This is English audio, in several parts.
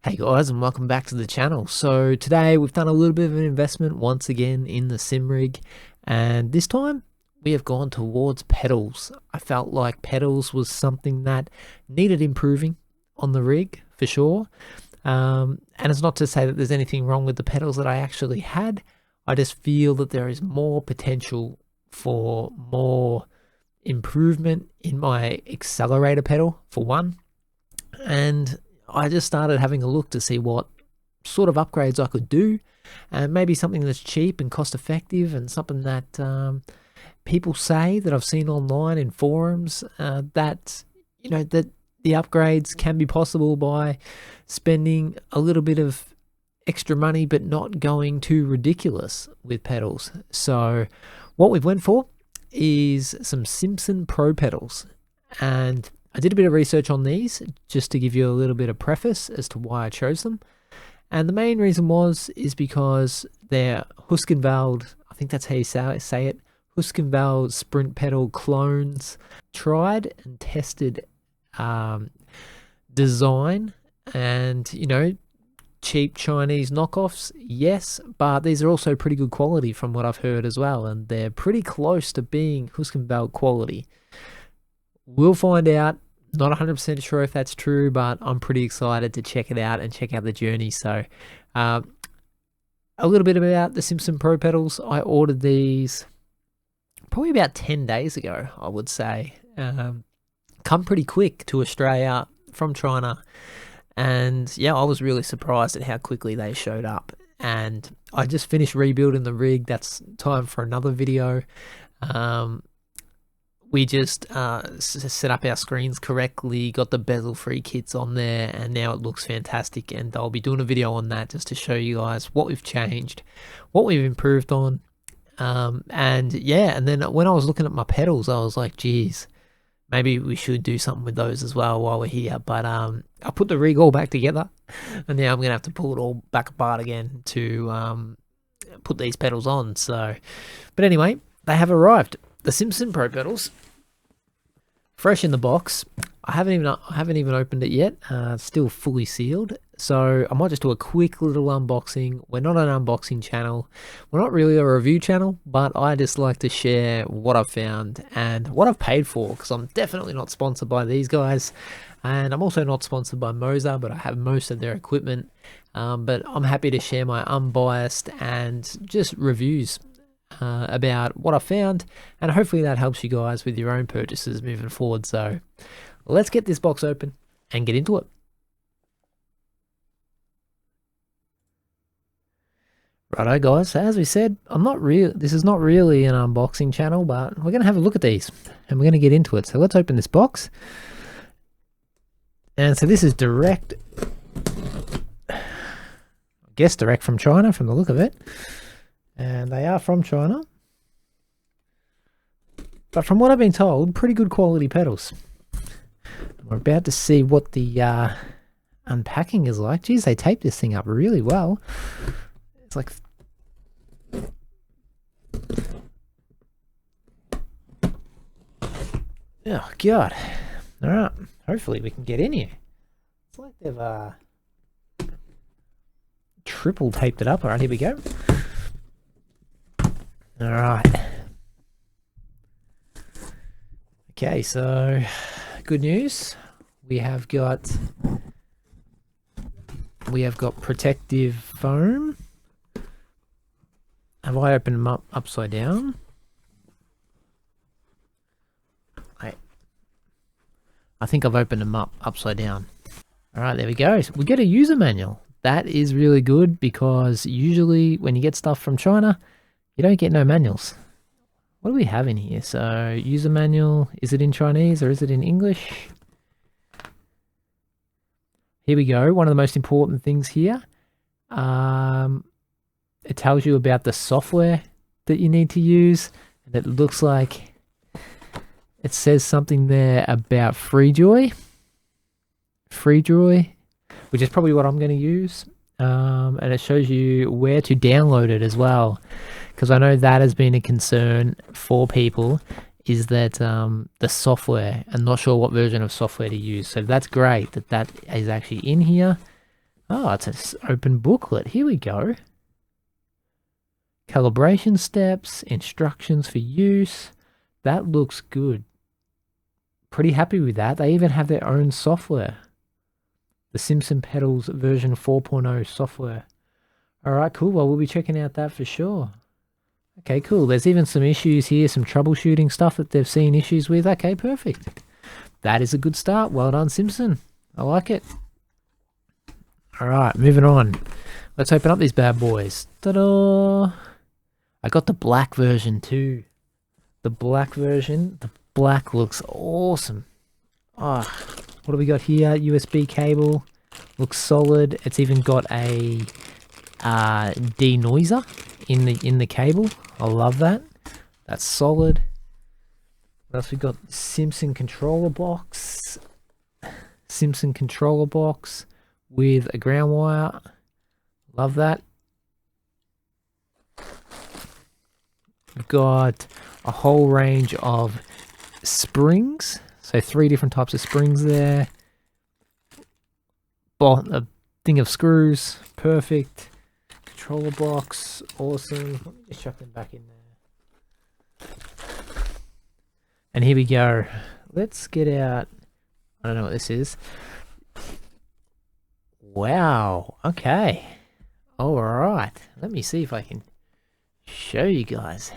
Hey guys, and welcome back to the channel. So today we've done a little bit of an investment once again in the sim rig, and this time we have gone towards pedals. I felt like pedals was something that needed improving on the rig for sure. And it's not to say that there's anything wrong with the pedals that I actually had. I just feel that there is more potential for more improvement in my accelerator pedal for one. And I just started having a look to see what sort of upgrades I could do, and maybe something that's cheap and cost effective, and something that people say that I've seen online in forums that that the upgrades can be possible by spending a little bit of extra money but not going too ridiculous with pedals. So what we've went for is some Simsonn Pro Pedals, and I did a bit of research on these just to give you a little bit of preface as to why I chose them. And the main reason is because they're Husqvarna, I think that's how you say it, Husqvarna sprint pedal clones. Tried and tested design and, cheap Chinese knockoffs, yes, but these are also pretty good quality from what I've heard as well. And they're pretty close to being Husqvarna quality. We'll find out. Not 100% sure if that's true, but I'm pretty excited to check it out and check out the journey. So a little bit about the Simsonn Pro Pedals. I ordered these probably about 10 days ago, I would say. Come pretty quick to Australia from China. And yeah, I was really surprised at how quickly they showed up. And I just finished rebuilding the rig. That's time for another video. We just set up our screens correctly, got the bezel-free kits on there, and now it looks fantastic. And I'll be doing a video on that just to show you guys what we've changed, what we've improved on. And yeah, and then when I was looking at my pedals, I was like, geez, maybe we should do something with those as well while we're here. But I put the rig all back together, and now I'm going to have to pull it all back apart again to put these pedals on. So, but anyway, they have arrived. The Simsonn Pro Pedals, fresh in the box. I haven't even opened it yet. It's still fully sealed. So I might just do a quick little unboxing. We're not an unboxing channel. We're not really a review channel, but I just like to share what I've found and what I've paid for, because I'm definitely not sponsored by these guys. And I'm also not sponsored by Moser, but I have most of their equipment. But I'm happy to share my unbiased and just reviews about what I found, and hopefully that helps you guys with your own purchases moving forward. So let's get this box open and get into it. Righto guys, as we said, this is not really an unboxing channel, but we're going to have a look at these and we're going to get into it. So let's open this box. And so this is direct, I guess direct from China from the look of it. And they are from China. But from what I've been told, pretty good quality pedals. We're about to see what the unpacking is like. Geez, they taped this thing up really well. It's like... oh, God. Alright, hopefully we can get in here. It's like they've triple taped it up. Alright, here we go. All right. Okay, so good news. We have got protective foam. Have I opened them up upside down? I think I've opened them up upside down. All right, there we go. So we get a user manual. That is really good, because usually when you get stuff from China, you don't get no manuals. What do we have in here? So user manual, is it in Chinese or is it in English? Here we go. One of the most important things here. It tells you about the software that you need to use. And it looks like it says something there about FreeJoy, which is probably what I'm going to use. And it shows you where to download it as well, because I know that has been a concern for people, is that the software, I'm not sure what version of software to use. So that's great that that is actually in here. Oh, it's an open booklet. Here we go. Calibration steps, instructions for use. That looks good. Pretty happy with that. They even have their own software. The Simsonn Pedals version 4.0 software. All right, cool. Well, we'll be checking out that for sure. Okay, cool. There's even some issues here, some troubleshooting stuff that they've seen issues with. Okay, perfect. That is a good start. Well done, Simsonn. I like it. All right, moving on. Let's open up these bad boys. Ta-da! I got the black version too. The black version. The black looks awesome. Oh, what do we got here? USB cable. Looks solid. It's even got a denoiser in the cable. I love that. That's solid. What else we got? Simsonn controller box. Simsonn controller box with a ground wire. Love that. We've got a whole range of springs. So 3 different types of springs there. A thing of screws. Perfect. Controller box. Awesome. Let me just chuck them back in there. And here we go. Let's get out. I don't know what this is. Wow. Okay. All right. Let me see if I can show you guys.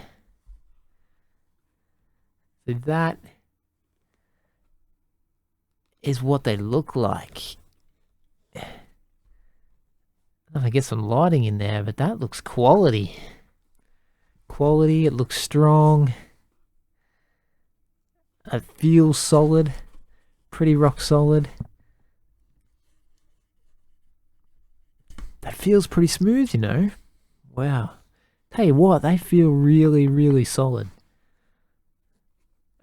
So that is what they look like. I get some lighting in there, but that looks quality. Quality, it looks strong. It feels solid. Pretty rock solid. That feels pretty smooth, you know. Wow. Tell you what, they feel really, really solid.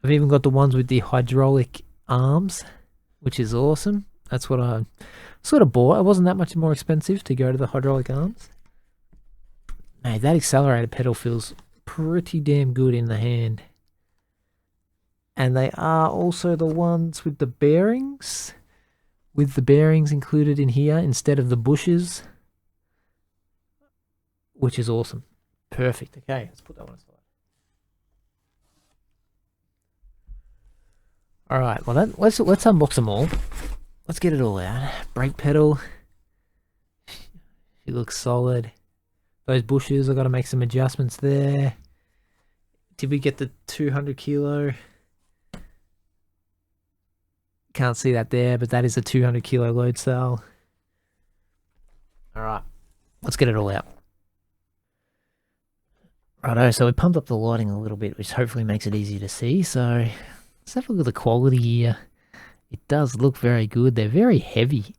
I've even got the ones with the hydraulic arms, which is awesome. That's what I sort of bought. It wasn't that much more expensive to go to the hydraulic arms. Hey, that accelerator pedal feels pretty damn good in the hand. And they are also the ones with the bearings. With the bearings included in here instead of the bushes. Which is awesome. Perfect. Okay, let's put that one aside. Alright, well let's unbox them all. Let's get it all out. Brake pedal. She looks solid. Those bushes, I've got to make some adjustments there. Did we get the 200 kilo? Can't see that there, but that is a 200 kilo load cell. Alright, let's get it all out. Righto, so we pumped up the lighting a little bit, which hopefully makes it easier to see. So let's have a look at the quality here. It does look very good. They're very heavy.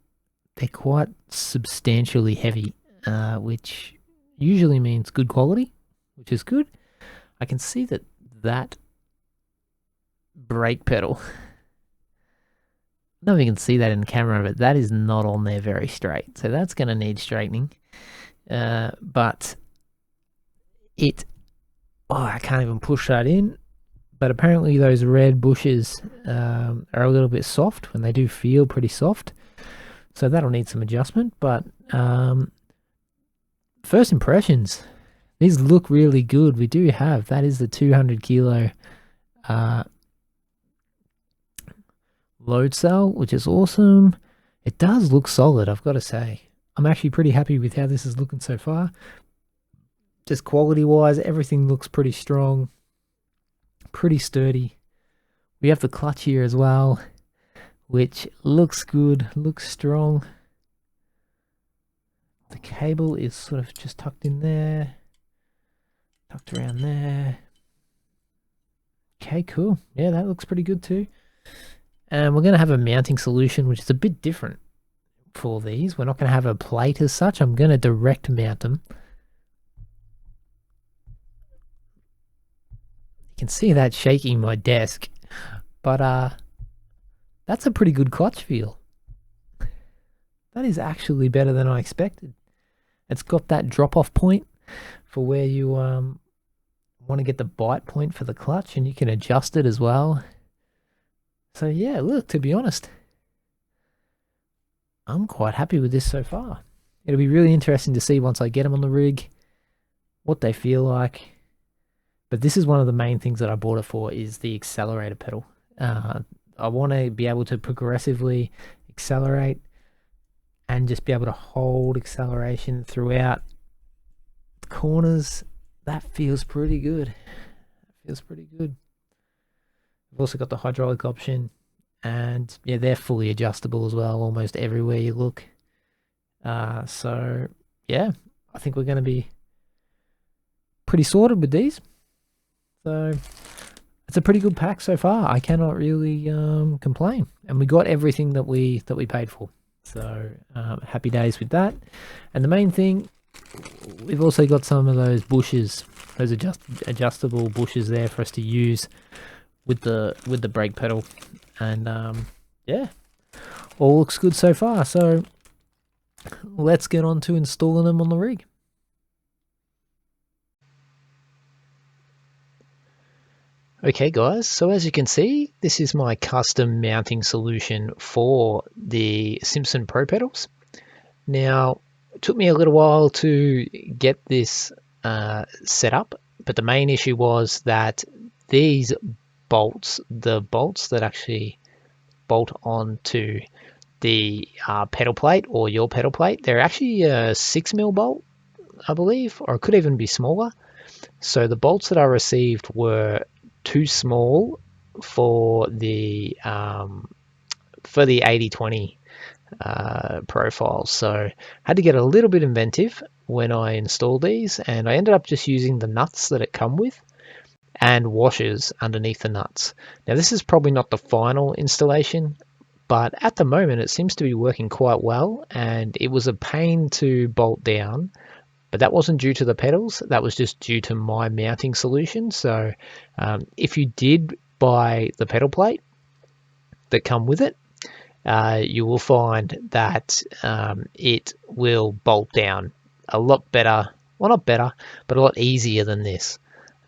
They're quite substantially heavy, which usually means good quality, which is good. I can see that brake pedal, I don't know if you can see that in the camera, but that is not on there very straight. So that's going to need straightening. But I can't even push that in. But apparently those red bushes are a little bit soft, and they do feel pretty soft. So that'll need some adjustment. But first impressions, these look really good. We do have, that is the 200 kilo load cell, which is awesome. It does look solid, I've got to say. I'm actually pretty happy with how this is looking so far. Just quality wise, everything looks pretty strong, pretty sturdy. We have the clutch here as well, which looks good, looks strong. The cable is sort of just tucked in there, tucked around there. Okay, cool. Yeah, that looks pretty good too. And we're going to have a mounting solution, which is a bit different for these. We're not going to have a plate as such. I'm going to direct mount them. You can see that shaking my desk, but that's a pretty good clutch feel. That is actually better than I expected. It's got that drop-off point for where you want to get the bite point for the clutch, and you can adjust it as well. So yeah, look, to be honest, I'm quite happy with this so far. It'll be really interesting to see once I get them on the rig, what they feel like. But this is one of the main things that I bought it for, is the accelerator pedal. I want to be able to progressively accelerate and just be able to hold acceleration throughout the corners. That feels pretty good. I've also got the hydraulic option, and yeah, they're fully adjustable as well, almost everywhere you look. So yeah, I think we're going to be pretty sorted with these. So it's a pretty good pack so far. I cannot really complain, and we got everything that we paid for. So happy days with that. And the main thing, we've also got some of those bushes, those adjustable bushes there for us to use with the brake pedal. And yeah, all looks good so far. So let's get on to installing them on the rig. Okay guys, so as you can see, this is my custom mounting solution for the Simsonn Pro Pedals. Now, it took me a little while to get this set up, but the main issue was that these bolts, the bolts that actually bolt onto the pedal plate or your pedal plate, they're actually a 6mm bolt, I believe, or it could even be smaller. So the bolts that I received were too small for the 80/20 profile, so I had to get a little bit inventive when I installed these, and I ended up just using the nuts that it come with and washers underneath the nuts. Now this is probably not the final installation, but at the moment it seems to be working quite well, and it was a pain to bolt down. But that wasn't due to the pedals, that was just due to my mounting solution. So if you did buy the pedal plate that come with it, you will find that it will bolt down a lot better, well not better, but a lot easier than this.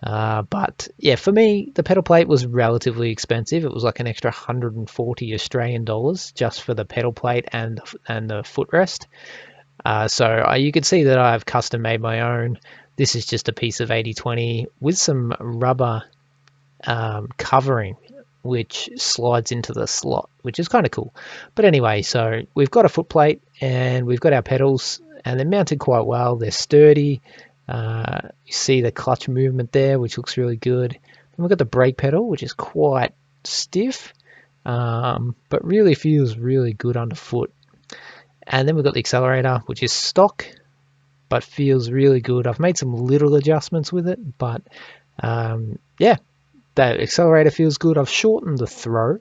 But yeah, for me, the pedal plate was relatively expensive. It was like an extra 140 Australian dollars just for the pedal plate and the footrest. So you can see that I've custom made my own. This is just a piece of 80/20 with some rubber covering, which slides into the slot, which is kind of cool. But anyway, so we've got a foot plate and we've got our pedals, and they're mounted quite well. They're sturdy. You see the clutch movement there, which looks really good. And we've got the brake pedal, which is quite stiff, but really feels really good underfoot. And then we've got the accelerator, which is stock, but feels really good. I've made some little adjustments with it, but yeah, the accelerator feels good. I've shortened the throw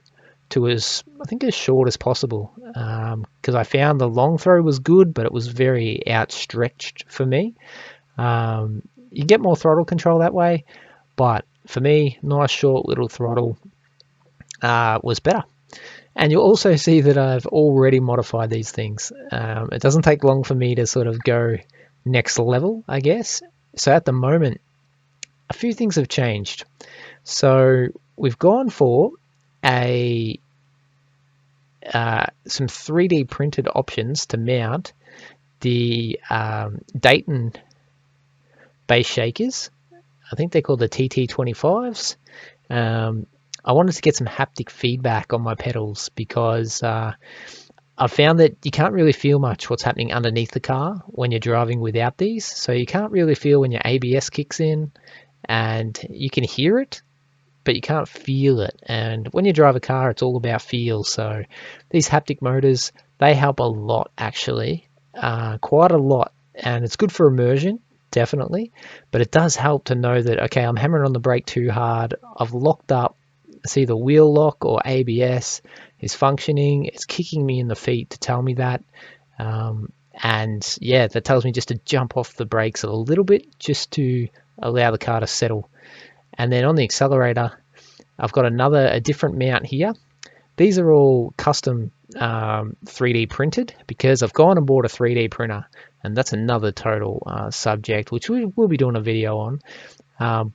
to as short as possible, because I found the long throw was good, but it was very outstretched for me. You get more throttle control that way, but for me, nice short little throttle was better. And you'll also see that I've already modified these things. It doesn't take long for me to sort of go next level, I guess. So at the moment, a few things have changed. So we've gone for some 3D printed options to mount the Dayton bass shakers. I think they're called the TT25s. I wanted to get some haptic feedback on my pedals because I found that you can't really feel much what's happening underneath the car when you're driving without these. So you can't really feel when your ABS kicks in, and you can hear it, but you can't feel it. And when you drive a car, it's all about feel. So these haptic motors, they help a lot actually, quite a lot. And it's good for immersion, definitely, but it does help to know that, okay, I'm hammering on the brake too hard, I've locked up, see the wheel lock or ABS is functioning, it's kicking me in the feet to tell me that. And yeah, that tells me just to jump off the brakes a little bit just to allow the car to settle. And then on the accelerator, I've got a different mount here. These are all custom 3D printed because I've gone and bought a 3D printer, and that's another total subject which we will be doing a video on.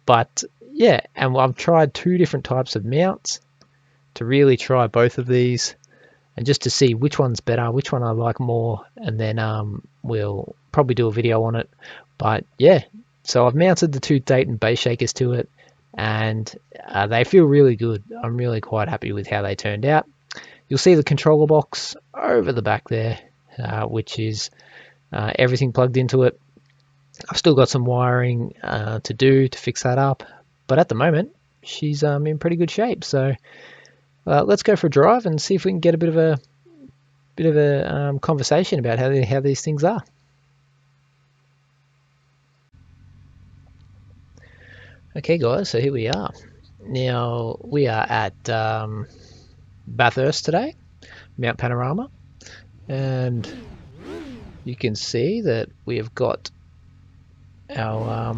But yeah, and I've tried two different types of mounts to really try both of these, and just to see which one's better, which one I like more, and then we'll probably do a video on it. But yeah, so I've mounted the two Dayton bass shakers to it, and they feel really good. I'm really quite happy with how they turned out. You'll see the controller box over the back there, which is everything plugged into it. I've still got some wiring to do to fix that up, but at the moment she's in pretty good shape. So let's go for a drive and see if we can get a bit of a conversation about how these things are. Okay, guys, so here we are. Now we are at Bathurst today, Mount Panorama, and you can see that we have got our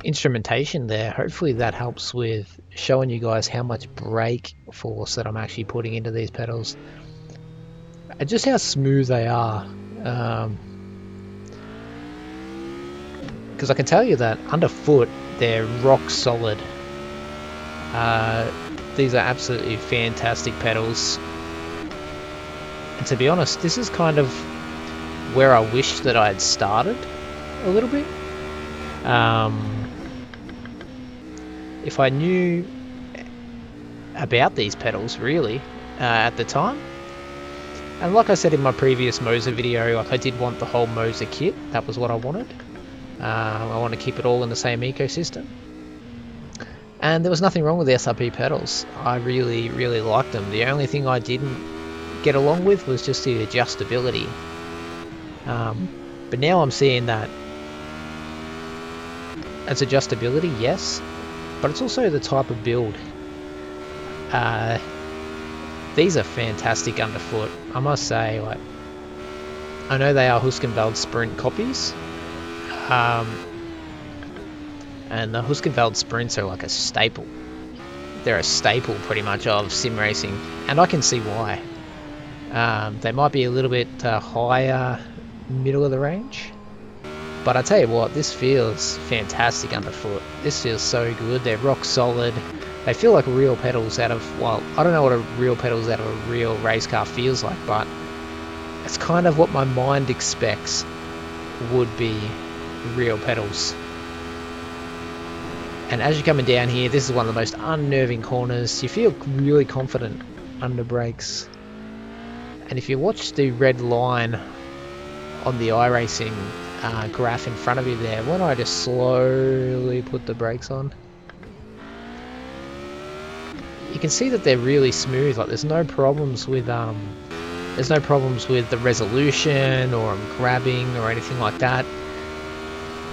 instrumentation there. Hopefully that helps with showing you guys how much brake force that I'm actually putting into these pedals and just how smooth they are, because I can tell you that underfoot they're rock solid. These are absolutely fantastic pedals, and to be honest, this is kind of where I wish that I had started a little bit. If I knew about these pedals really at the time, and like I said in my previous Moser video, like I did want the whole Moser kit. That was what I wanted. I want to keep it all in the same ecosystem, and there was nothing wrong with the SRP pedals. I really liked them. The only thing I didn't get along with was just the adjustability, but now I'm seeing that it's adjustability, yes, but it's also the type of build. These are fantastic underfoot, I must say. Like, I know they are Huskenveld Sprint copies, and the Huskenveld Sprints are like a staple. They're a staple pretty much of sim racing, and I can see why. They might be a little bit higher middle of the range, but I tell you what, this feels fantastic underfoot. This feels so good. They're rock solid. They feel like real pedals out of, well, I don't know what a real pedals out of a real race car feels like, but it's kind of what my mind expects would be real pedals. And as you're coming down here, this is one of the most unnerving corners. You feel really confident under brakes. And if you watch the red line on the iRacing graph in front of you there, when I just slowly put the brakes on, you can see that they're really smooth. Like, there's no problems with the resolution or grabbing or anything like that.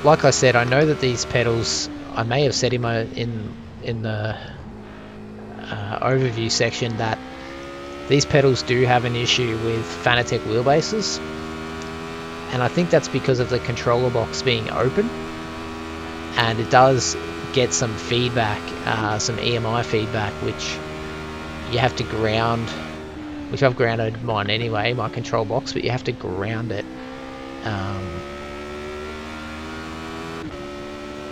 Like I said, I know that these pedals, I may have said in the overview section that these pedals do have an issue with Fanatec wheelbases, and I think that's because of the controller box being open, and it does get some feedback, some EMI feedback, which you have to ground, which I've grounded mine anyway, my control box, but you have to ground it.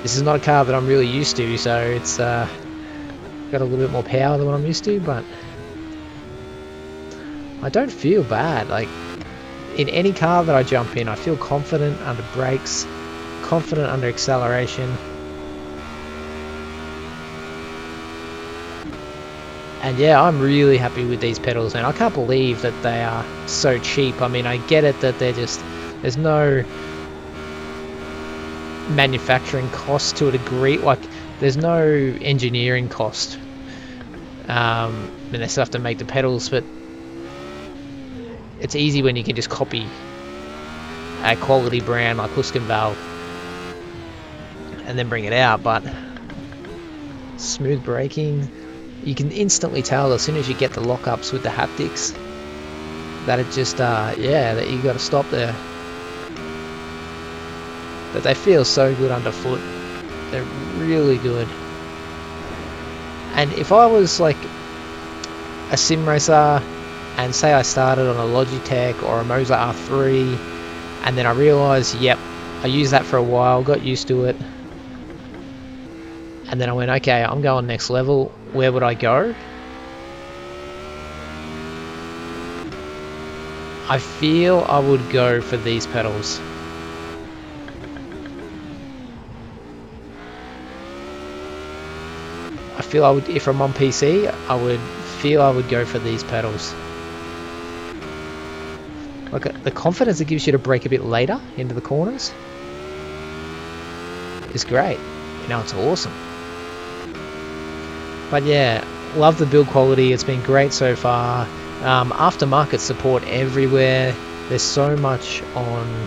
This is not a car that I'm really used to, so it's got a little bit more power than what I'm used to, but I don't feel bad. Like, in any car that I jump in, I feel confident under brakes, confident under acceleration. And yeah, I'm really happy with these pedals, man. I can't believe that they are so cheap. I mean, I get it that they're just, there's no manufacturing cost to a degree. Like, there's no engineering cost. And they still have to make the pedals, but it's easy when you can just copy a quality brand like Huskenveld and then bring it out. But smooth braking, you can instantly tell as soon as you get the lockups with the haptics that it just yeah, that you got to stop there. But they feel so good underfoot. They're really good. And if I was like a sim racer, and say I started on a Logitech or a Moser R3, and then I realised, yep, I used that for a while, got used to it, and then I went, okay, I'm going next level, where would I go? I feel I would go for these pedals. I feel I would, if I'm on PC, I would go for these pedals. Like the confidence it gives you to brake a bit later into the corners is great. You know, it's awesome. But yeah, love the build quality. It's been great so far. Aftermarket support everywhere. There's so much on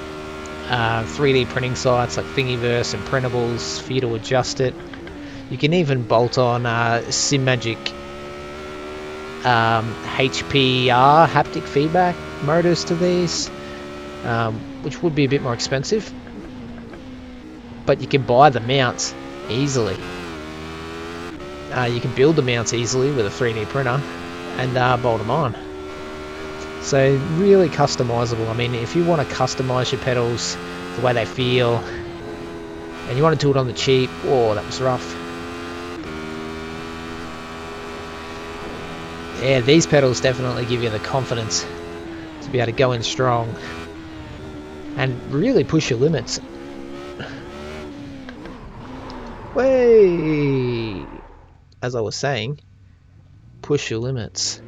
3D printing sites like Thingiverse and Printables for you to adjust it. You can even bolt on SimMagic HPR haptic feedback motors to these, which would be a bit more expensive, but you can buy the mounts easily. You can build the mounts easily with a 3D printer and bolt them on. So really customizable. I mean, if you want to customize your pedals the way they feel and you want to do it on the cheap, oh, that was rough. Yeah, these pedals definitely give you the confidence to be able to go in strong and really push your limits. Way, as I was saying, push your limits.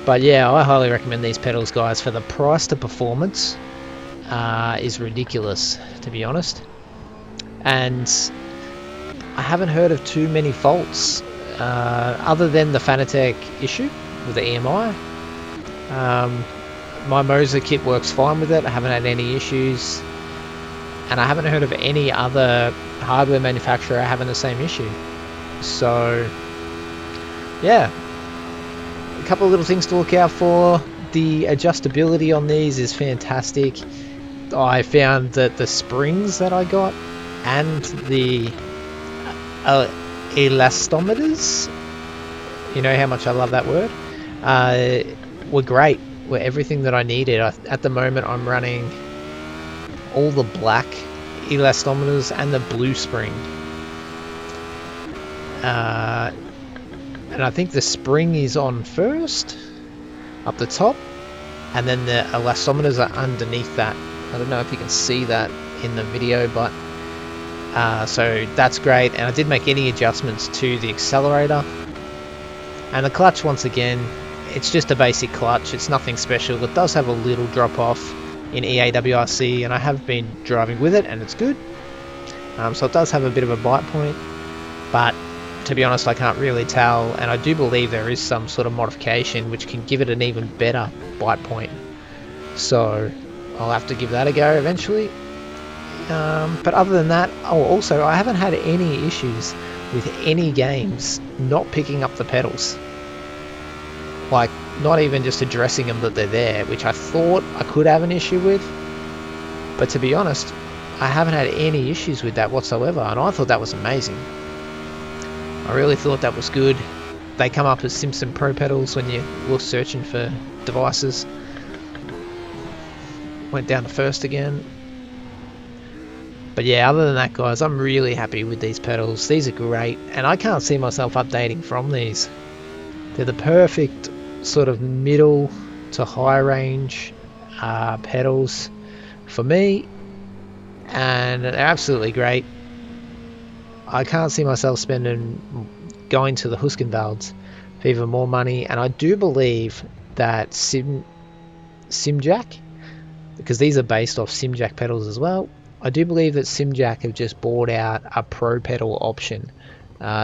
But yeah, I highly recommend these pedals, guys. For the price to performance is ridiculous, to be honest. And I haven't heard of too many faults other than the Fanatec issue with the EMI. My Moser kit works fine with it. I haven't had any issues, and I haven't heard of any other hardware manufacturer having the same issue. So yeah, a couple of little things to look out for. The adjustability on these is fantastic. I found that the springs that I got and the elastometers, you know how much I love that word, were great, were everything that I needed. At the moment I'm running all the black elastometers and the blue spring, and I think the spring is on first up the top, and then the elastometers are underneath that. I don't know if you can see that in the video, but so that's great. And I did make any adjustments to the accelerator and the clutch. Once again, it's just a basic clutch, it's nothing special. It does have a little drop off in EAWRC, and I have been driving with it and it's good. So it does have a bit of a bite point, but to be honest I can't really tell, and I do believe there is some sort of modification which can give it an even better bite point, so I'll have to give that a go eventually. But other than that, oh, also I haven't had any issues with any games not picking up the pedals, like not even just addressing them that they're there, which I thought I could have an issue with, but to be honest I haven't had any issues with that whatsoever, and I thought that was amazing. I really thought that was good. They come up as Simsonn Pro Pedals when you were searching for devices. Went down to first again. But yeah, other than that, guys, I'm really happy with these pedals. These are great, and I can't see myself updating from these. They're the perfect sort of middle to high range pedals for me, and they're absolutely great. I can't see myself going to the Husqvarnas for even more money, and I do believe that Simjack, because these are based off Simjack pedals as well, I do believe that Simjack have just bought out a Pro Pedal option,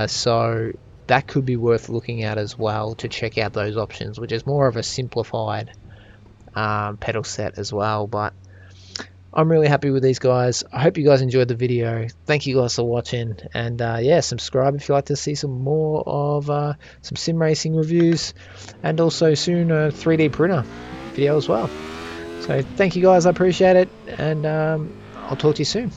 so that could be worth looking at as well, to check out those options, which is more of a simplified pedal set as well. But I'm really happy with these guys. I hope you guys enjoyed the video. Thank you guys for watching, and yeah, subscribe if you'd like to see some more of some sim racing reviews, and also soon a 3D printer video as well. So thank you guys, I appreciate it, and I'll talk to you soon.